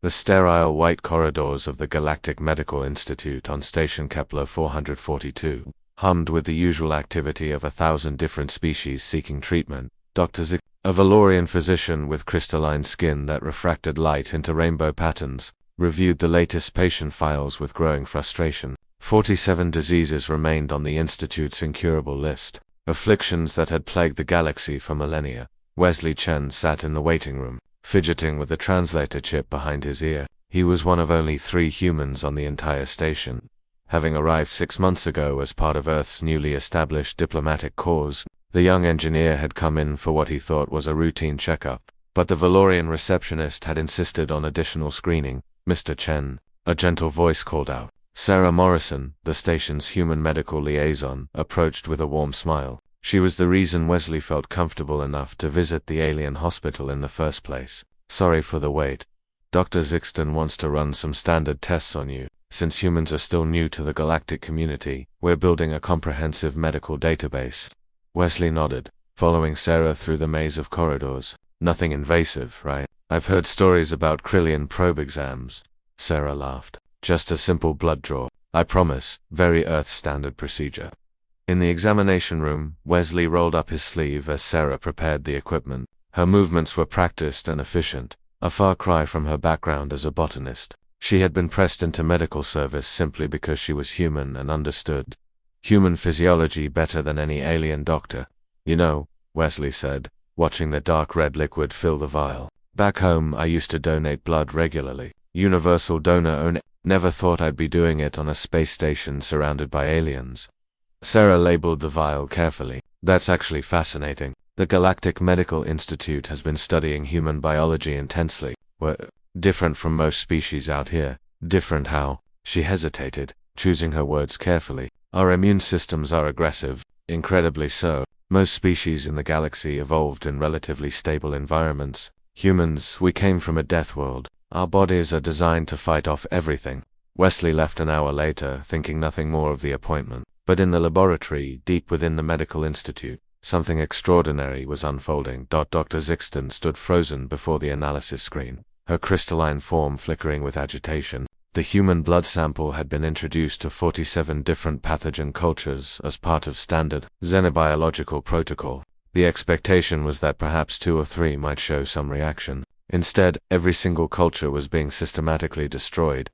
The sterile white corridors of the Galactic Medical Institute on Station Kepler 442 hummed with the usual activity of 1,000 different species seeking treatment. Dr. Zix, a Valorian physician with crystalline skin that refracted light into rainbow patterns, reviewed the latest patient files with growing frustration. 47 diseases remained on the Institute's incurable list, afflictions that had plagued the galaxy for millennia. Wesley Chen sat in the waiting room, fidgeting with the translator chip behind his ear. He was one of only 3 humans on the entire station. Having arrived 6 months ago as part of Earth's newly established diplomatic corps, the young engineer had come in for what he thought was a routine checkup. But the Valorian receptionist had insisted on additional screening. "Mr. Chen," a gentle voice called out. Sarah Morrison, the station's human medical liaison, approached with a warm smile. She was the reason Wesley felt comfortable enough to visit the alien hospital in the first place. "Sorry for the wait. Dr. Zixton wants to run some standard tests on you. Since humans are still new to the galactic community, we're building a comprehensive medical database." Wesley nodded, following Sarah through the maze of corridors. "Nothing invasive, right? I've heard stories about Krillian probe exams." Sarah laughed. "Just a simple blood draw. I promise, very Earth-standard procedure." In the examination room, Wesley rolled up his sleeve as Sarah prepared the equipment. Her movements were practiced and efficient, a far cry from her background as a botanist. She had been pressed into medical service simply because she was human and understood human physiology better than any alien doctor. "You know," Wesley said, watching the dark red liquid fill the vial. "Back home, I used to donate blood regularly. Universal donor only. Never thought I'd be doing it on a space station surrounded by aliens." Sarah labeled the vial carefully. "That's actually fascinating. The Galactic Medical Institute has been studying human biology intensely. We're different from most species out here." "Different how?" She hesitated, choosing her words carefully. "Our immune systems are aggressive, incredibly so. Most species in the galaxy evolved in relatively stable environments. Humans, we came from a death world. Our bodies are designed to fight off everything." Wesley left an hour later, thinking nothing more of the appointment. But in the laboratory, deep within the medical institute, something extraordinary was unfolding. Dr. Zixton stood frozen before the analysis screen, her crystalline form flickering with agitation. The human blood sample had been introduced to 47 different pathogen cultures as part of standard xenobiological protocol. The expectation was that perhaps 2 or 3 might show some reaction. Instead, every single culture was being systematically destroyed.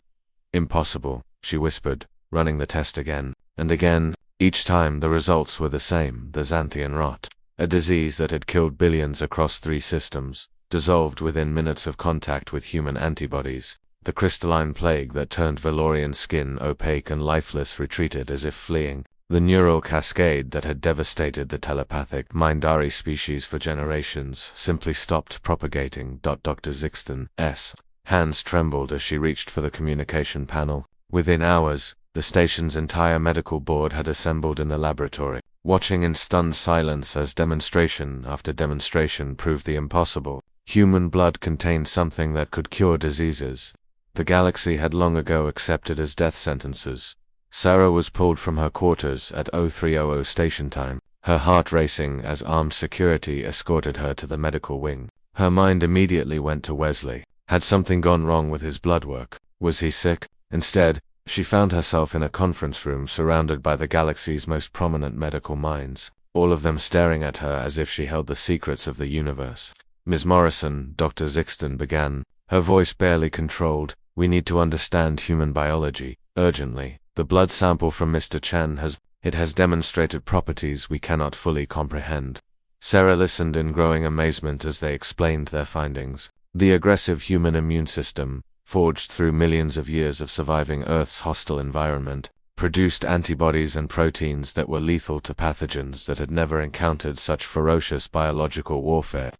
"Impossible," she whispered, running the test again and again. Each time the results were the same: the Xanthian rot, a disease that had killed billions across 3 systems, dissolved within minutes of contact with human antibodies. The crystalline plague that turned Valorian skin opaque and lifeless retreated as if fleeing. The neural cascade that had devastated the telepathic Mindari species for generations simply stopped propagating. Dr. Zixton's hands trembled as she reached for the communication panel. Within hours, the station's entire medical board had assembled in the laboratory, watching in stunned silence as demonstration after demonstration proved the impossible. Human blood contained something that could cure diseases the galaxy had long ago accepted as death sentences. Sarah was pulled from her quarters at 0300 station time, her heart racing as armed security escorted her to the medical wing. Her mind immediately went to Wesley. Had something gone wrong with his blood work? Was he sick? Instead, she found herself in a conference room surrounded by the galaxy's most prominent medical minds, all of them staring at her as if she held the secrets of the universe. "Ms. Morrison," Dr. Zixton began, her voice barely controlled, "we need to understand human biology, urgently. The blood sample from Mr. Chen has demonstrated properties we cannot fully comprehend." Sarah listened in growing amazement as they explained their findings. The aggressive human immune system, forged through millions of years of surviving Earth's hostile environment, produced antibodies and proteins that were lethal to pathogens that had never encountered such ferocious biological warfare.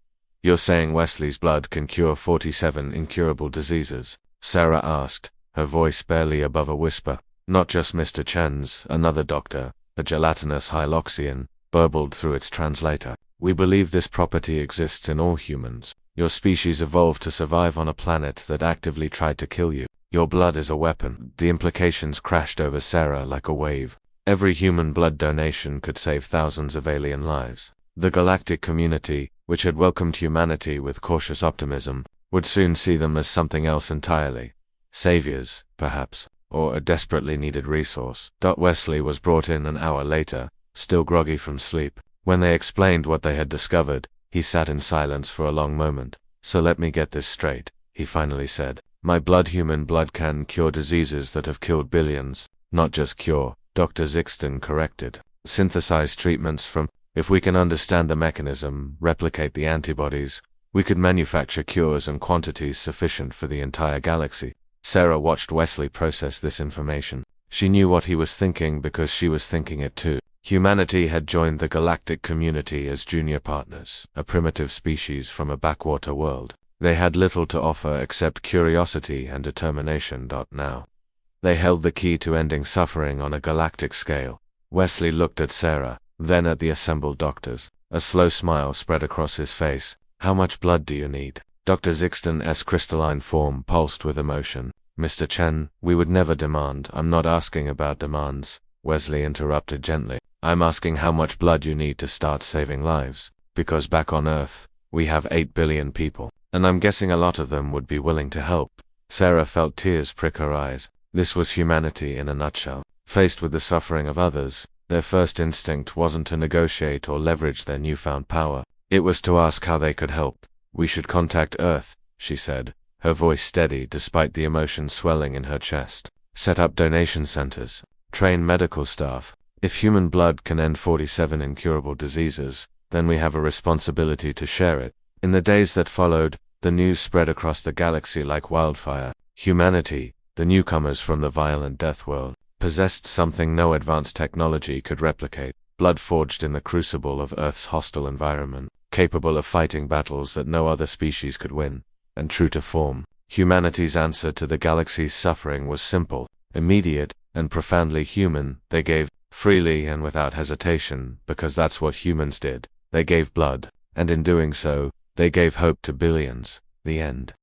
"You're saying Wesley's blood can cure 47 incurable diseases?" Sarah asked, her voice barely above a whisper. "Not just Mr. Chen's," another doctor, a gelatinous Hyloxian, burbled through its translator. "We believe this property exists in all humans. Your species evolved to survive on a planet that actively tried to kill you. Your blood is a weapon." The implications crashed over Sarah like a wave. Every human blood donation could save thousands of alien lives. The galactic community, which had welcomed humanity with cautious optimism, would soon see them as something else entirely. Saviors, perhaps, or a desperately needed resource. Wesley was brought in an hour later, still groggy from sleep. When they explained what they had discovered, he sat in silence for a long moment. So let me get this straight, he finally said. My human blood can cure diseases that have killed billions. Not just cure, Dr. Zixton corrected. Synthesize treatments from, if we can understand the mechanism, replicate the antibodies, we could manufacture cures in quantities sufficient for the entire galaxy. Sarah watched Wesley process this information. She knew what he was thinking because she was thinking it too. Humanity had joined the galactic community as junior partners, a primitive species from a backwater world. They had little to offer except curiosity and determination. Now, they held the key to ending suffering on a galactic scale. Wesley looked at Sarah, then at the assembled doctors. A slow smile spread across his face. How much blood do you need? Dr. Zixton's crystalline form pulsed with emotion. Mr. Chen, we would never demand. I'm not asking about demands, Wesley interrupted gently. I'm asking how much blood you need to start saving lives. Because back on Earth, we have 8 billion people, and I'm guessing a lot of them would be willing to help. Sarah felt tears prick her eyes. This was humanity in a nutshell. Faced with the suffering of others, their first instinct wasn't to negotiate or leverage their newfound power. It was to ask how they could help. We should contact Earth, she said, her voice steady despite the emotion swelling in her chest. Set up donation centers. Train medical staff. If human blood can end 47 incurable diseases, then we have a responsibility to share it. In the days that followed, the news spread across the galaxy like wildfire. Humanity, the newcomers from the violent death world, possessed something no advanced technology could replicate. Blood forged in the crucible of Earth's hostile environment, capable of fighting battles that no other species could win. And true to form, humanity's answer to the galaxy's suffering was simple, immediate, and profoundly human. They gave, freely and without hesitation, because that's what humans did. They gave blood, and in doing so, they gave hope to billions. The end.